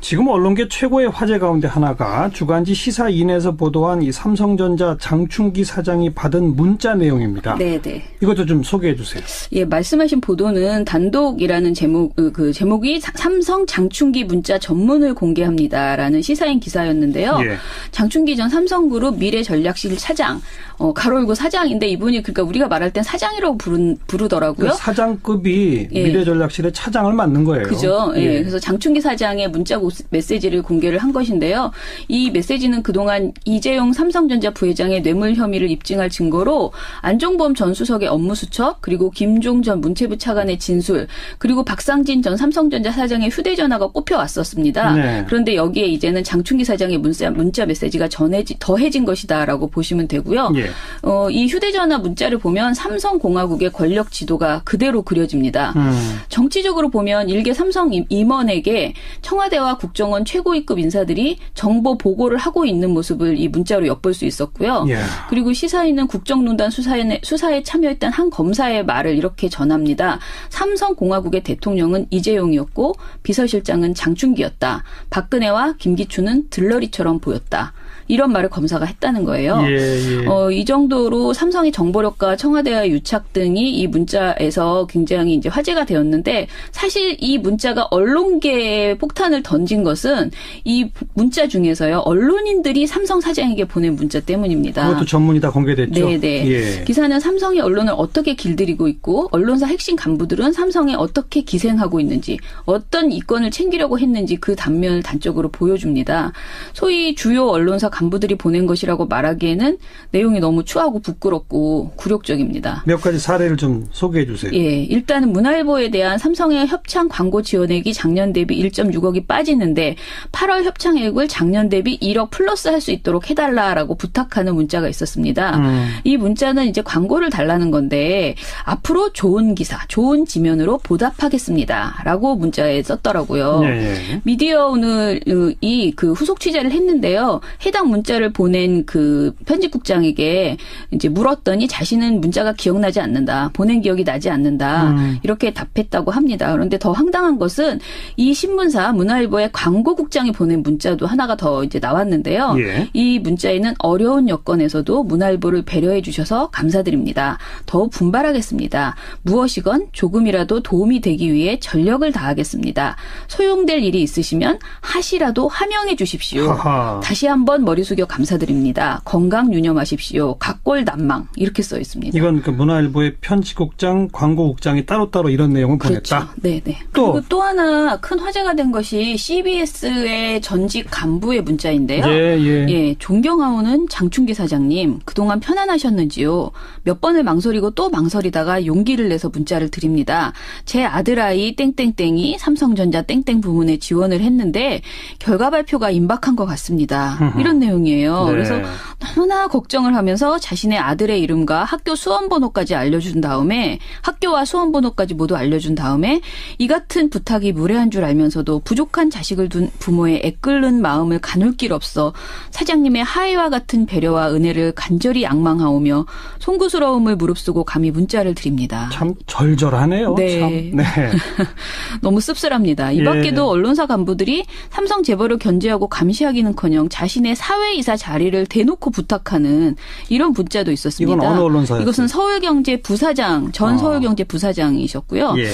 지금 언론계 최고의 화제 가운데 하나가 주간지 시사인에서 보도한 이 삼성전자 장충기 사장이 받은 문자 내용입니다. 네네. 이것도 좀 소개해 주세요. 예, 말씀하신 보도는 단독이라는 제목이 삼성 장충기 문자 전문을 공개합니다라는 시사인 기사였는데요. 예. 장충기 전 삼성그룹 미래전략실 차장, 가로 열고 사장인데 이분이 그러니까 우리가 말할 땐 사장이라고 부르더라고요. 그 사장급이 예. 미래전략실의 차장을 맡는 거예요. 그죠. 예. 예. 그래서 장충기 사장의 문자 메시지를 공개를 한 것인데요. 이 메시지는 그동안 이재용 삼성전자 부회장의 뇌물 혐의를 입증할 증거로 안종범 전 수석의 업무 수첩, 그리고 김종 전 문체부 차관의 진술, 그리고 박상진 전 삼성전자 사장의 휴대전화가 꼽혀왔었습니다. 네. 그런데 여기에 이제는 장충기 사장의 문자 메시지가 더해진 것이다라고 보시면 되고요. 예. 이 휴대전화 문자를 보면 삼성공화국의 권력 지도가 그대로 그려집니다. 정치적으로 보면 일개 삼성 임원에게 청와대와 국정원 최고위급 인사들이 정보 보고를 하고 있는 모습을 이 문자로 엿볼 수 있었고요. 예. 그리고 시사인은 국정농단 수사에 참여했던 한 검사의 말을 이렇게 전합니다. 삼성공화국의 대통령은 이재용이었고 비서실장은 장충기였다. 박근혜와 김기춘은 들러리처럼 보였다. 이런 말을 검사가 했다는 거예요. 예, 예. 이 정도로 삼성의 정보력과 청와대와의 유착 등이 이 문자에서 굉장히 이제 화제가 되었는데 사실 이 문자가 언론계에 폭탄을 던진 것은 이 문자 중에서요. 언론인들이 삼성 사장에게 보낸 문자 때문입니다. 그것도 전문이 다 공개됐죠. 네네. 예. 기사는 삼성이 언론을 어떻게 길들이고 있고 언론사 핵심 간부들은 삼성에 어떻게 기생하고 있는지 어떤 이권을 챙기려고 했는지 그 단면을 단적으로 보여줍니다. 소위 주요 언론사 간부들이 보낸 것이라고 말하기에는 내용이 너무 추하고 부끄럽고 굴욕적입니다. 몇 가지 사례를 좀 소개해 주세요. 예, 일단은 문화일보에 대한 삼성의 협찬 광고 지원액이 작년 대비 1.6억이 빠지는데 8월 협찬액을 작년 대비 1억 플러스 할 수 있도록 해달라라고 부탁하는 문자가 있었습니다. 이 문자는 이제 광고를 달라는 건데 앞으로 좋은 기사, 좋은 지면으로 보답하겠습니다라고 문자에 썼더라고요. 예. 미디어 오늘이 그 후속 취재를 했는데요. 해당 문자를 보낸 그 편집국장에게 이제 물었더니 자신은 문자가 기억나지 않는다. 보낸 기억이 나지 않는다. 이렇게 답했다고 합니다. 그런데 더 황당한 것은 이 신문사 문화일보의 광고국장이 보낸 문자도 하나가 더 이제 나왔는데요. 예. 이 문자에는 어려운 여건에서도 문화일보를 배려해 주셔서 감사드립니다. 더욱 분발하겠습니다. 무엇이건 조금이라도 도움이 되기 위해 전력을 다하겠습니다. 소용될 일이 있으시면 하시라도 하명해 주십시오. 하하. 다시 한번 머리 숙여 감사드립니다. 건강 유념하십시오. 각골난망 이렇게 써 있습니다. 이건 그 문화일보의 편집국장, 광고국장이 따로따로 이런 내용을 보냈다. 그렇죠. 네네. 그리고 또 하나 큰 화제가 된 것이 CBS의 전직 간부의 문자인데요. 예, 존경하오는 장충기 사장님, 그동안 편안하셨는지요? 몇 번을 망설이고 또 망설이다가 용기를 내서 문자를 드립니다. 제 아들아이 땡땡땡이 삼성전자 땡땡 부문에 지원을 했는데 결과 발표가 임박한 것 같습니다. 이런 내용이에요. 네. 그래서 너무나 걱정을 하면서 자신의 아들의 이름과 학교 수험번호까지 알려준 다음에 학교와 수험번호까지 모두 알려준 다음에 이 같은 부탁이 무례한 줄 알면서도 부족한 자식을 둔 부모의 애끓는 마음을 가눌 길 없어 사장님의 하애와 같은 배려와 은혜를 간절히 양망하오며 송구스러움을 무릅쓰고 감히 문자를 드립니다. 참 절절하네요. 네. 참. 네. 너무 씁쓸합니다. 이 밖에도 언론사 간부들이 삼성 재벌을 견제하고 감시하기는커녕 자신의 사회이사 자리를 대놓고 부탁하는 이런 문자도 있었습니다. 이건 어느 언론사였어요? 이것은 서울경제 부사장, 전 서울경제 부사장이셨고요. 예.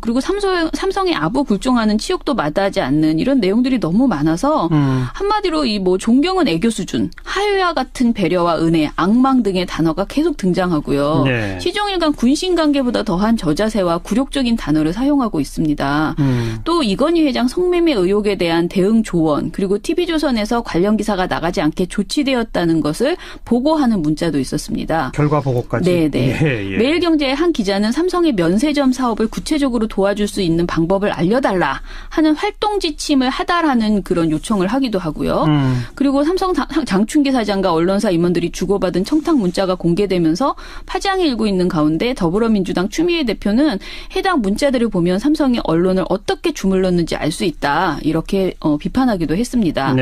그리고 삼성의 아부 굴종하는 치욕도 마다하지 않는 이런 내용들이 너무 많아서 한마디로 이 뭐 존경은 애교 수준, 하회와 같은 배려와 은혜, 악망 등의 단어가 계속 등장하고요. 네. 시종일관 군신관계보다 더한 저자세와 굴욕적인 단어를 사용하고 있습니다. 또 이건희 회장 성매매 의혹에 대한 대응 조언, 그리고 TV조선에서 관련 기사가 나가지 않게 조치되었다는 것을 보고하는 문자도 있었습니다. 결과 보고까지. 네네. 예. 매일경제의 한 기자는 삼성의 면세점 사업을 구체적으로 도와줄 수 있는 방법을 알려달라 하는 활동 지침을 하달하는 그런 요청을 하기도 하고요. 그리고 삼성 장충기 사장과 언론사 임원들이 주고받은 청탁 문자가 공개되면서 파장이 일고 있는 가운데 더불어민주당 추미애 대표는 해당 문자들을 보면 삼성이 언론을 어떻게 주물렀는지 알 수 있다. 이렇게 비판하기도 했습니다.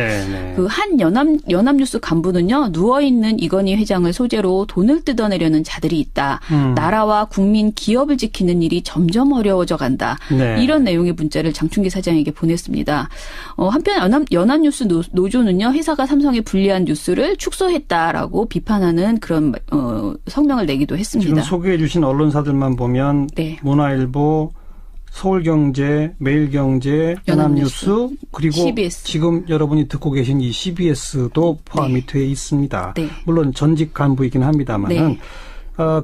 그 한 한 연합뉴스 간부는요. 누워있는 이건희 회장을 소재로 돈을 뜯어내려는 자들이 있다. 나라와 국민, 기업을 지키는 일이 점점 어려워져 간다. 네. 이런 내용의 문자를 장충기 사장에게 보냈습니다. 한편 연합뉴스 노조는요. 회사가 삼성에 불리한 뉴스를 축소했다라고 비판하는 그런 성명을 내기도 했습니다. 지금 소개해 주신 언론사들만 보면 네. 문화일보, 서울경제, 매일경제, 연합뉴스 그리고 CBS. 지금 여러분이 듣고 계신 이 CBS도 포함이 네. 되어 있습니다. 네. 물론 전직 간부이긴 합니다만은 네.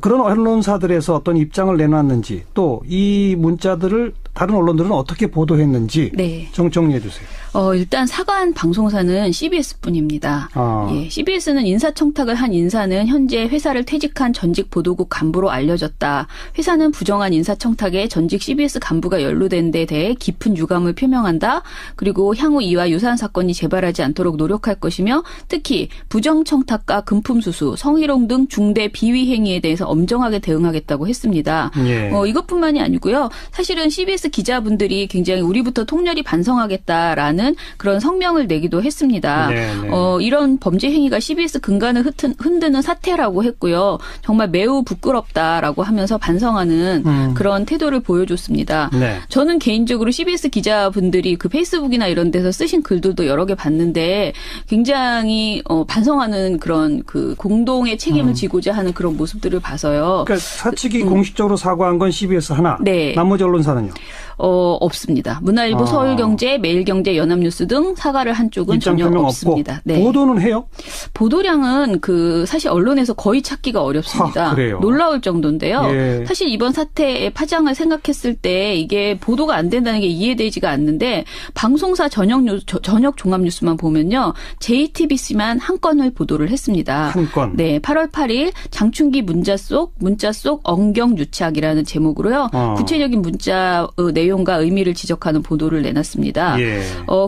그런 언론사들에서 어떤 입장을 내놨는지 또 이 문자들을 다른 언론들은 어떻게 보도했는지 네. 정리해 주세요. 일단 사과한 방송사는 CBS뿐입니다. 예, CBS는 인사청탁을 한 인사는 현재 회사를 퇴직한 전직 보도국 간부로 알려졌다. 회사는 부정한 인사청탁에 전직 CBS 간부가 연루된 데 대해 깊은 유감을 표명한다. 그리고 향후 이와 유사한 사건이 재발하지 않도록 노력할 것이며 특히 부정청탁과 금품수수, 성희롱 등 중대 비위 행위에 대해서 엄정하게 대응하겠다고 했습니다. 예. 이것뿐만이 아니고요. 사실은 CBS 기자분들이 굉장히 우리부터 통렬히 반성하겠다라는 그런 성명을 내기도 했습니다. 네네. 이런 범죄 행위가 CBS 근간을 흔드는 사태라고 했고요. 정말 매우 부끄럽다라고 하면서 반성하는 그런 태도를 보여줬습니다. 네. 저는 개인적으로 CBS 기자분들이 그 페이스북이나 이런 데서 쓰신 글들도 여러 개 봤는데 굉장히 반성하는 그런 그 공동의 책임을 지고자 하는 그런 모습들을 봐서요. 그러니까 사측이 공식적으로 사과한 건 CBS 하나. 네. 나머지 언론사는요? 없습니다. 문화일보, 서울경제, 매일경제, 연합뉴스 등 사과를 한 쪽은 입장 전혀 표명 없습니다. 없고 네. 보도는 해요? 보도량은 사실 언론에서 거의 찾기가 어렵습니다. 그래요? 놀라울 정도인데요. 예. 사실 이번 사태의 파장을 생각했을 때 이게 보도가 안 된다는 게 이해되지가 않는데 방송사 전역 종합뉴스만 보면요. JTBC만 한 건을 보도를 했습니다. 한 건. 네, 8월 8일 장충기 문자 속 엉경유착이라는 제목으로요. 구체적인 문자 내용과 의미를 지적하는 보도를 내놨습니다. 예.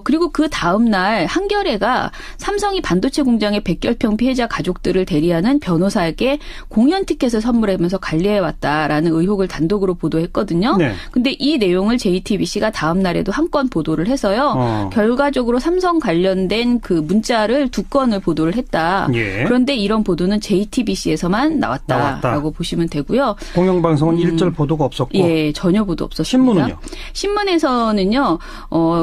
그리고 그 다음 날 한겨레가 삼성이 반도체 공장의 백결평 피해자 가족들을 대리하는 변호사에게 공연 티켓을 선물하면서 관리해왔다라는 의혹을 단독으로 보도했거든요. 네. 근데 이 내용을 JTBC가 다음 날에도 한 건 보도를 해서요. 결과적으로 삼성 관련된 그 문자를 2건을 보도를 했다. 예. 그런데 이런 보도는 JTBC에서만 나왔다라고 보시면 되고요. 공영방송은 일절 보도가 없었고. 예, 전혀 보도 없었습니다. 신문은요? 신문에서는요.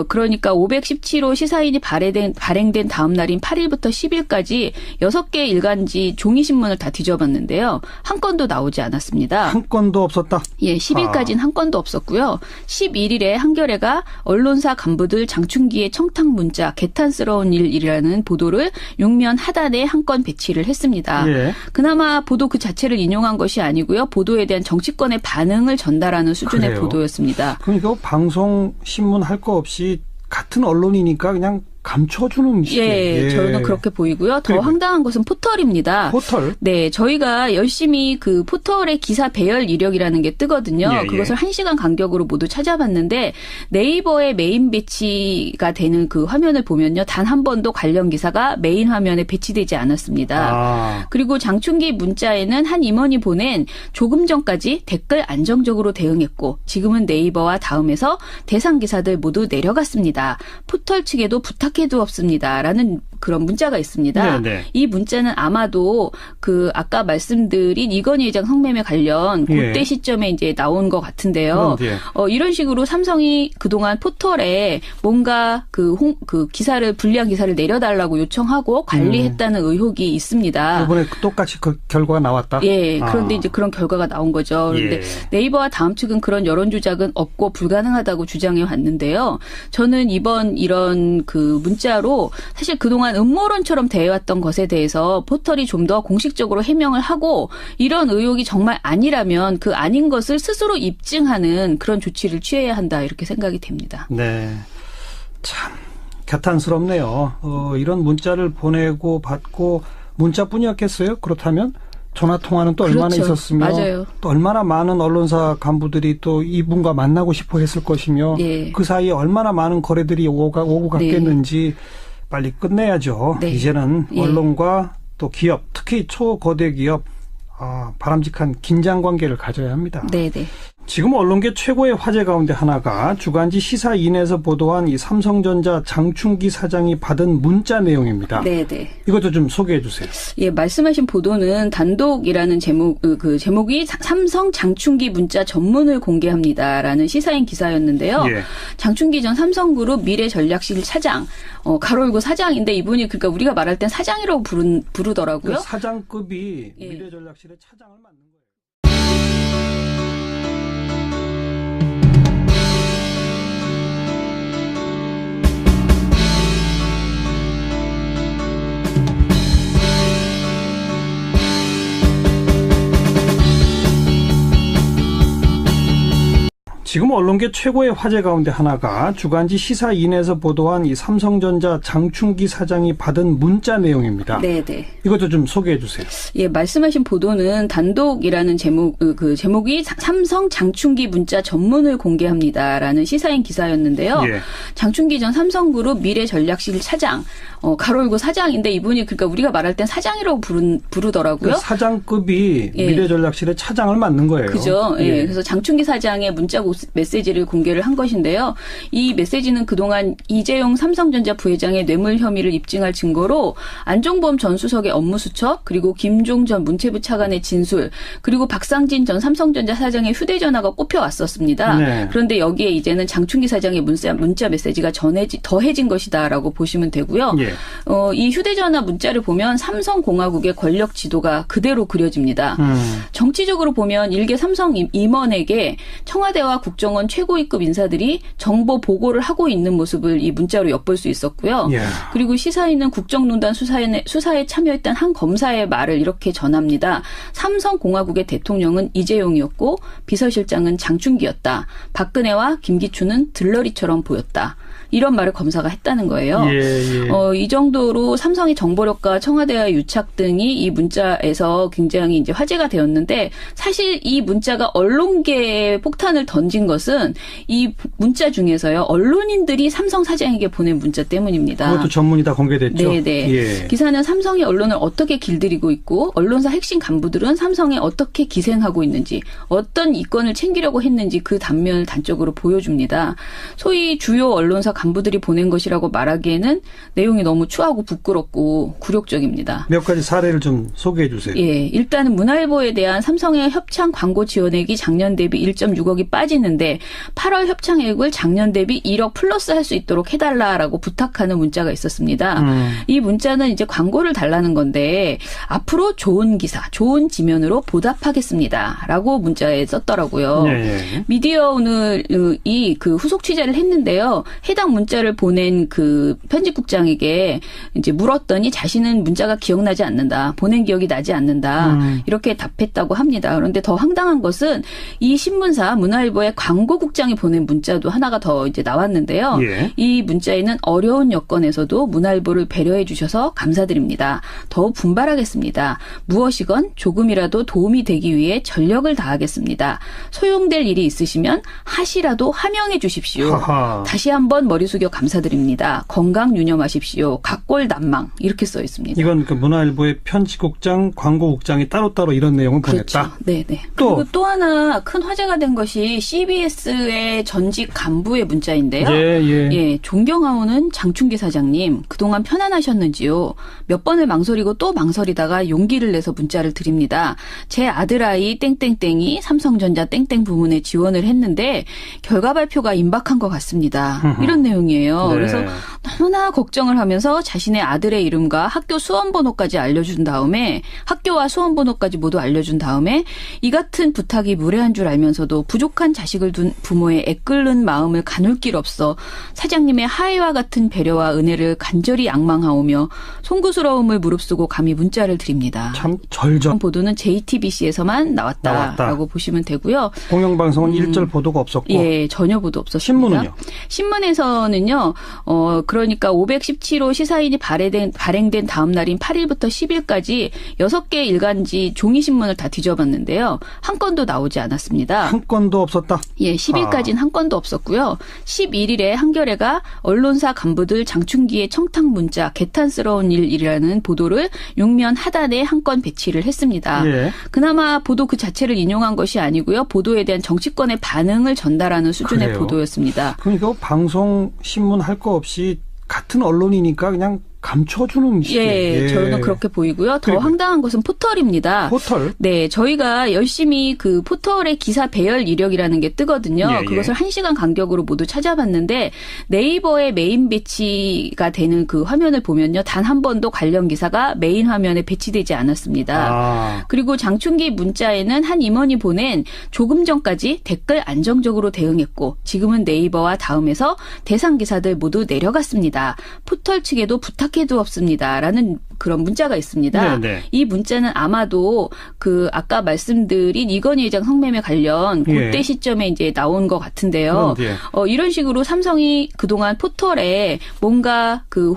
그러니까 517호 시사인이 발행된 다음 날인 8일부터 10일까지 6개 일간지 종이신문을 다 뒤져봤는데요. 한 건도 나오지 않았습니다. 한 건도 없었다? 예, 10일까지는 한 건도 없었고요. 11일에 한겨레가 언론사 간부들 장충기의 청탁 문자 개탄스러운 일이라는 보도를 6면 하단에 한 건 배치를 했습니다. 예. 그나마 보도 그 자체를 인용한 것이 아니고요. 보도에 대한 정치권의 반응을 전달하는 수준의 그래요? 보도였습니다. 그러니까 방송, 신문 할 거 없이 같은 언론이니까 그냥 감춰주는 식의. 예, 저는 그렇게 보이고요. 더 그리고 황당한 것은 포털입니다. 포털? 네, 저희가 열심히 그 포털의 기사 배열 이력이라는 게 뜨거든요. 예, 예. 그것을 1시간 간격으로 모두 찾아봤는데 네이버의 메인 배치가 되는 그 화면을 보면요. 단 한 번도 관련 기사가 메인 화면에 배치되지 않았습니다. 그리고 장충기 문자에는 한 임원이 보낸 조금 전까지 댓글 안정적으로 대응했고 지금은 네이버와 다음에서 대상 기사들 모두 내려갔습니다. 포털 측에도 부탁해도 없습니다라는 그런 문자가 있습니다. 네네. 이 문자는 아마도 그 아까 말씀드린 이건희 회장 성매매 관련 그때 예. 시점에 이제 나온 것 같은데요. 이런 식으로 삼성이 그동안 포털에 뭔가 그 기사를 불리한 기사를 내려달라고 요청하고 관리했다는 의혹이 있습니다. 이번에 똑같이 그 결과가 나왔다? 예. 그런데 이제 그런 결과가 나온 거죠. 그런데 예. 네이버와 다음 측은 그런 여론 조작은 없고 불가능하다고 주장해 왔는데요. 저는 이런 그 문자로 사실 그동안 음모론처럼 대해왔던 것에 대해서 포털이 좀 더 공식적으로 해명을 하고 이런 의혹이 정말 아니라면 그 아닌 것을 스스로 입증하는 그런 조치를 취해야 한다 이렇게 생각이 됩니다. 네. 참 개탄스럽네요. 이런 문자를 보내고 받고 문자뿐이었겠어요? 그렇다면 전화통화는 또 얼마나 그렇죠. 있었으며 맞아요. 또 얼마나 많은 언론사 간부들이 또 이분과 만나고 싶어 했을 것이며 예. 그 사이에 얼마나 많은 거래들이 오고 갔겠는지 빨리 끝내야죠. 네. 이제는 예. 언론과 또 기업, 특히 초거대 기업 바람직한 긴장 관계를 가져야 합니다. 네네. 지금 언론계 최고의 화제 가운데 하나가 주간지 시사인에서 보도한 이 삼성전자 장충기 사장이 받은 문자 내용입니다. 네네. 이것도 좀 소개해 주세요. 예, 말씀하신 보도는 단독이라는 제목이 삼성 장충기 문자 전문을 공개합니다라는 시사인 기사였는데요. 예. 장충기 전 삼성그룹 미래전략실 차장, 가로 열고 사장인데 이분이 그러니까 우리가 말할 땐 사장이라고 부르더라고요. 그 사장급이 예. 미래전략실의 차장을 맡는 거예요. 지금 언론계 최고의 화제 가운데 하나가 주간지 시사인에서 보도한 이 삼성전자 장충기 사장이 받은 문자 내용입니다. 네네. 이것도 좀 소개해 주세요. 예, 말씀하신 보도는 단독이라는 제목이 삼성 장충기 문자 전문을 공개합니다라는 시사인 기사였는데요. 예. 장충기 전 삼성그룹 미래전략실 차장, 가로 열고 사장인데 이분이 그러니까 우리가 말할 땐 사장이라고 부르더라고요. 그 사장급이 예. 미래전략실의 차장을 맡는 거예요. 그죠. 예. 그래서 장충기 사장의 문자 메시지를 공개를 한 것인데요. 이 메시지는 그동안 이재용 삼성전자 부회장의 뇌물 혐의를 입증할 증거로 안종범 전 수석의 업무 수첩, 그리고 김종 전 문체부 차관의 진술, 그리고 박상진 전 삼성전자 사장의 휴대전화가 꼽혀왔었습니다. 네. 그런데 여기에 이제는 장충기 사장의 문자 메시지가 더해진 것이다라고 보시면 되고요. 예. 이 휴대전화 문자를 보면 삼성공화국의 권력 지도가 그대로 그려집니다. 정치적으로 보면 일개 삼성 임원에게 청와대와 국정원 최고위급 인사들이 정보 보고를 하고 있는 모습을 이 문자로 엿볼 수 있었고요. 예. 그리고 시사인은 국정농단 수사에 참여했던 한 검사의 말을 이렇게 전합니다. 삼성공화국의 대통령은 이재용이었고 비서실장은 장충기였다. 박근혜와 김기춘은 들러리처럼 보였다. 이런 말을 검사가 했다는 거예요. 예. 이 정도로 삼성의 정보력과 청와대와의 유착 등이 이 문자에서 굉장히 이제 화제가 되었는데 사실 이 문자가 언론계에 폭탄을 던진 것은 이 문자 중에서요. 언론인들이 삼성 사장에게 보낸 문자 때문입니다. 그것도 전문이 다 공개됐죠. 네네. 예. 기사는 삼성의 언론을 어떻게 길들이고 있고 언론사 핵심 간부들은 삼성에 어떻게 기생하고 있는지 어떤 이권을 챙기려고 했는지 그 단면을 단적으로 보여줍니다. 소위 주요 언론사 간부들이 보낸 것이라고 말하기에는 내용이 너무 추하고 부끄럽고 굴욕적입니다. 몇 가지 사례를 좀 소개해 주세요. 예, 일단은 문화일보에 대한 삼성의 협찬 광고 지원액이 작년 대비 1.6억이 빠지는데 8월 협찬액을 작년 대비 1억 플러스 할 수 있도록 해달라라고 부탁하는 문자가 있었습니다. 이 문자는 이제 광고를 달라는 건데 앞으로 좋은 기사, 좋은 지면으로 보답하겠습니다라고 문자에 썼더라고요. 예. 미디어 오늘이 그 후속 취재를 했는데요. 해당 문자를 보낸 그 편집국장에게 이제 물었더니 자신은 문자가 기억나지 않는다. 보낸 기억이 나지 않는다. 이렇게 답했다고 합니다. 그런데 더 황당한 것은 이 신문사 문화일보의 광고국장이 보낸 문자도 하나가 더 이제 나왔는데요. 예. 이 문자에는 어려운 여건에서도 문화일보를 배려해 주셔서 감사드립니다. 더욱 분발하겠습니다. 무엇이건 조금이라도 도움이 되기 위해 전력을 다하겠습니다. 소용될 일이 있으시면 하시라도 하명해 주십시오. 하하. 다시 한번 머리 숙여 감사드립니다. 건강 유념하십시오. 각골 난망 이렇게 써 있습니다. 이건 그 문화일보의 편집국장, 광고국장이 따로따로 이런 내용을 그렇죠. 보냈다. 네네. 또. 그리고 또 하나 큰 화제가 된 것이 CBS의 전직 간부의 문자인데요. 예. 존경하오는 장충기 사장님, 그동안 편안하셨는지요? 몇 번을 망설이고 또 망설이다가 용기를 내서 문자를 드립니다. 제 아들아이 땡땡땡이 삼성전자 땡땡 부문에 지원을 했는데 결과 발표가 임박한 것 같습니다. 이런 내용이에요. 네. 그래서 너무나 걱정을 하면서 자신의 아들의 이름과 학교 수험번호까지 알려준 다음에 학교와 수험번호까지 모두 알려준 다음에 이 같은 부탁이 무례한 줄 알면서도 부족한 자식을 둔 부모의 애끓는 마음을 가눌 길 없어 사장님의 하애와 같은 배려와 은혜를 간절히 양망하오며 송구스러움을 무릅쓰고 감히 문자를 드립니다. 참 절전. 보도는 JTBC에서만 나왔다라고 보시면 되고요. 공영방송은 일절 보도가 없었고. 예, 전혀 보도 없었습니다. 신문은요? 신문에서는요, 그러니까 517호 시사인이 발행된 다음 날인 8일부터 10일까지 6개 일간지 종이신문을 다 뒤져봤는데요. 한 건도 나오지 않았습니다. 한 건도 없었다? 예, 10일까지는 한 건도 없었고요. 11일에 한겨레가 언론사 간부들 장충기의 청탁 문자 개탄스러운 일이라는 보도를 6면 하단에 한 건 배치를 했습니다. 예. 그나마 보도 그 자체를 인용한 것이 아니고요. 보도에 대한 정치권의 반응을 전달하는 수준의 그래요? 보도였습니다. 그러니까 방송, 신문 할 거 없이 같은 언론이니까 그냥 감춰주는 식의. 예, 저는 그렇게 보이고요. 더 그리고 황당한 것은 포털입니다. 포털? 네, 저희가 열심히 그 포털의 기사 배열 이력이라는 게 뜨거든요. 예, 예. 그것을 1시간 간격으로 모두 찾아봤는데 네이버의 메인 배치가 되는 그 화면을 보면요. 단 한 번도 관련 기사가 메인 화면에 배치되지 않았습니다. 아. 그리고 장충기 문자에는 한 임원이 보낸 조금 전까지 댓글 안정적으로 대응했고 지금은 네이버와 다음에서 대상 기사들 모두 내려갔습니다. 포털 측에도 부탁해도 없습니다라는 그런 문자가 있습니다. 네네. 이 문자는 아마도 그 아까 말씀드린 이건희 회장 성매매 관련 그때 예. 시점에 이제 나온 것 같은데요. 예. 이런 식으로 삼성이 그동안 포털에 뭔가 그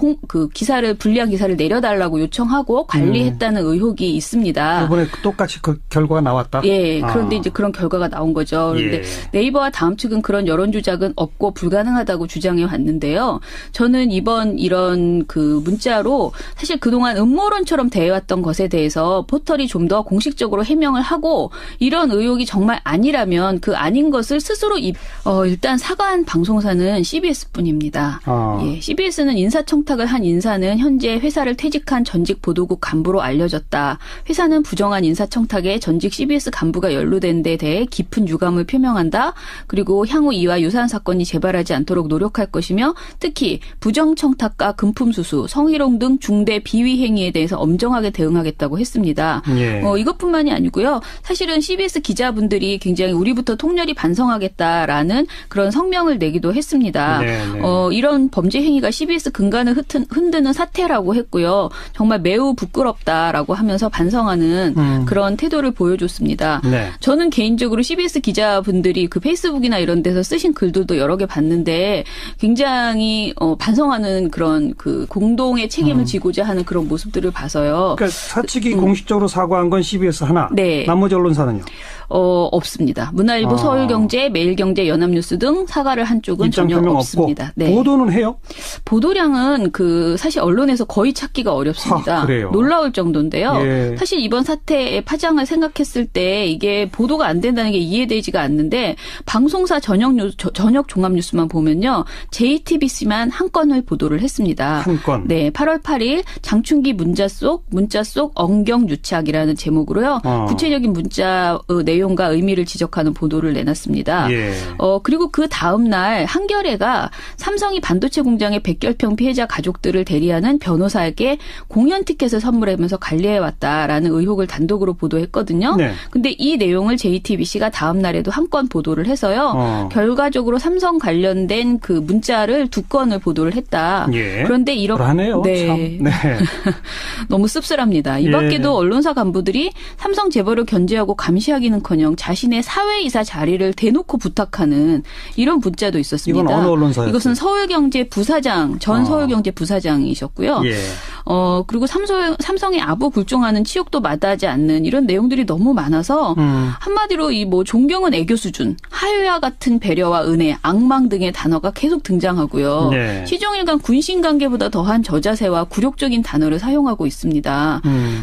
기사를 불리한 기사를 내려달라고 요청하고 관리했다는 의혹이 있습니다. 이번에 똑같이 그 결과가 나왔다? 예, 그런데 이제 그런 결과가 나온 거죠. 그런데 예. 네이버와 다음 측은 그런 여론 조작은 없고 불가능하다고 주장해 왔는데요. 저는 이번 이런 그 문자로 사실 그동안 음모론처럼 대해왔던 것에 대해서 포털이 좀 더 공식적으로 해명을 하고 이런 의혹이 정말 아니라면 그 아닌 것을 스스로 일단 사과한 방송사는 CBS뿐입니다. 예, CBS는 인사청탁을 한 인사는 현재 회사를 퇴직한 전직 보도국 간부로 알려졌다. 회사는 부정한 인사청탁에 전직 CBS 간부가 연루된 데 대해 깊은 유감을 표명한다. 그리고 향후 이와 유사한 사건이 재발하지 않도록 노력할 것이며 특히 부정청탁과 금품수수, 성희롱 등 중대 비위 행위에 대해서 엄정하게 대응하겠다고 했습니다. 예. 이것뿐만이 아니고요. 사실은 CBS 기자분들이 굉장히 우리부터 통렬히 반성하겠다라는 그런 성명을 내기도 했습니다. 네네. 이런 범죄 행위가 CBS 근간을 흔드는 사태라고 했고요. 정말 매우 부끄럽다라고 하면서 반성하는 그런 태도를 보여줬습니다. 네. 저는 개인적으로 CBS 기자분들이 그 페이스북이나 이런 데서 쓰신 글들도 여러 개 봤는데 굉장히 반성하는 그런 그 공동의 책임을 지고자 하는 그런 모습들을 봐서요. 그러니까 사측이 공식적으로 사과한 건 CBS 하나. 네. 나머지 언론사는요? 없습니다. 문화일보, 서울경제, 매일경제, 연합뉴스 등 사과를 한 쪽은 입장 전혀 표명 없습니다. 없고 네. 보도는 해요? 보도량은 사실 언론에서 거의 찾기가 어렵습니다. 그래요? 놀라울 정도인데요. 예. 사실 이번 사태의 파장을 생각했을 때 이게 보도가 안 된다는 게 이해되지가 않는데 방송사 전역 종합뉴스만 보면요. JTBC만 한 건을 보도를 했습니다. 한 건. 네, 8월 8일 장충기 문자 속 언경유착이라는 제목으로요. 구체적인 문자 내용과 의미를 지적하는 보도를 내놨습니다. 예. 그리고 그 다음 날 한겨레가 삼성이 반도체 공장의 백결평 피해자 가족들을 대리하는 변호사에게 공연 티켓을 선물하면서 관리해왔다라는 의혹을 단독으로 보도했거든요. 네. 근데 이 내용을 JTBC가 다음 날에도 한 건 보도를 해서요. 결과적으로 삼성 관련된 그 문자를 2건을 보도를 했다. 예. 그런데 이렇게 불안해요. 네. 참. 네. 너무 씁쓸합니다. 이 밖에도 예. 언론사 간부들이 삼성 재벌을 견제하고 감시하기는커녕 자신의 사회이사 자리를 대놓고 부탁하는 이런 문자도 있었습니다. 이건 어느 언론사였어요? 이것은 서울경제 부사장, 전 서울경제 부사장이셨고요. 예. 그리고 삼성의 아부 굴종하는 치욕도 마다하지 않는 이런 내용들이 너무 많아서 한마디로 이 존경은 애교 수준, 하회와 같은 배려와 은혜, 악망 등의 단어가 계속 등장하고요. 네. 시종일관 군신 관계보다 더한 저자세와 굴욕적인 단어를 사용하고 있습니다.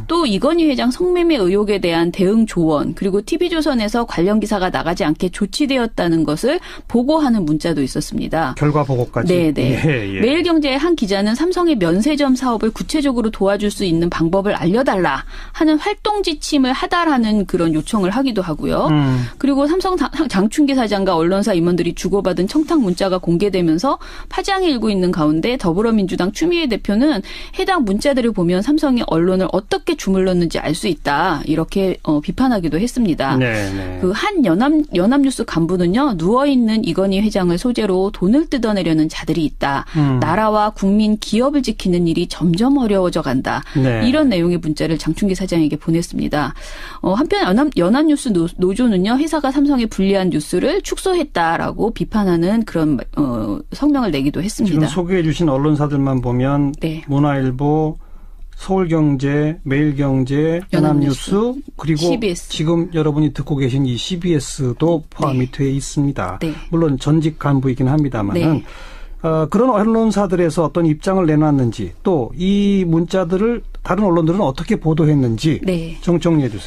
또 이건희 회장 성매매 의혹에 대한 대응 조언, 그리고 TV조선에서 관련 기사가 나가지 않게 조치되었다는 것을 보고하는 문자도 있었습니다. 결과 보고까지. 네네. 예. 매일경제의 한 기자는 삼성의 면세점 사업을 구체적으로 도와줄 수 있는 방법을 알려달라 하는 활동 지침을 하달하는 그런 요청을 하기도 하고요. 그리고 삼성 장충기 사장과 언론사 임원들이 주고받은 청탁 문자가 공개되면서 파장이 일고 있는 가운데 더불어민주당 추미애 대표는 해당 문자들을 보면 삼성이 언론을 어떻게 주물렀는지 알 수 있다. 이렇게 비판하기도 했습니다. 네네. 그 한 연합뉴스 간부는요. 누워있는 이건희 회장을 소재로 돈을 뜯어내려는 자들이 있다. 나라와 국민, 기업을 지키는 일이 점점 어려워져 간다. 네. 이런 내용의 문자를 장충기 사장에게 보냈습니다. 한편 연합뉴스 노조는요. 회사가 삼성에 불리한 뉴스를 축소했다라고 비판하는 그런 성명을 내기도 했습니다. 지금 소개해 주신 언론사들만 보면 네. 문화일보, 서울경제, 매일경제, 연합뉴스 그리고 CBS. 지금 여러분이 듣고 계신 이 CBS도 포함이 돼 있습니다. 네. 물론 전직 간부이긴 합니다만은 네. 그런 언론사들에서 어떤 입장을 내놨는지 또 이 문자들을 다른 언론들은 어떻게 보도했는지 네. 정리해 주세요.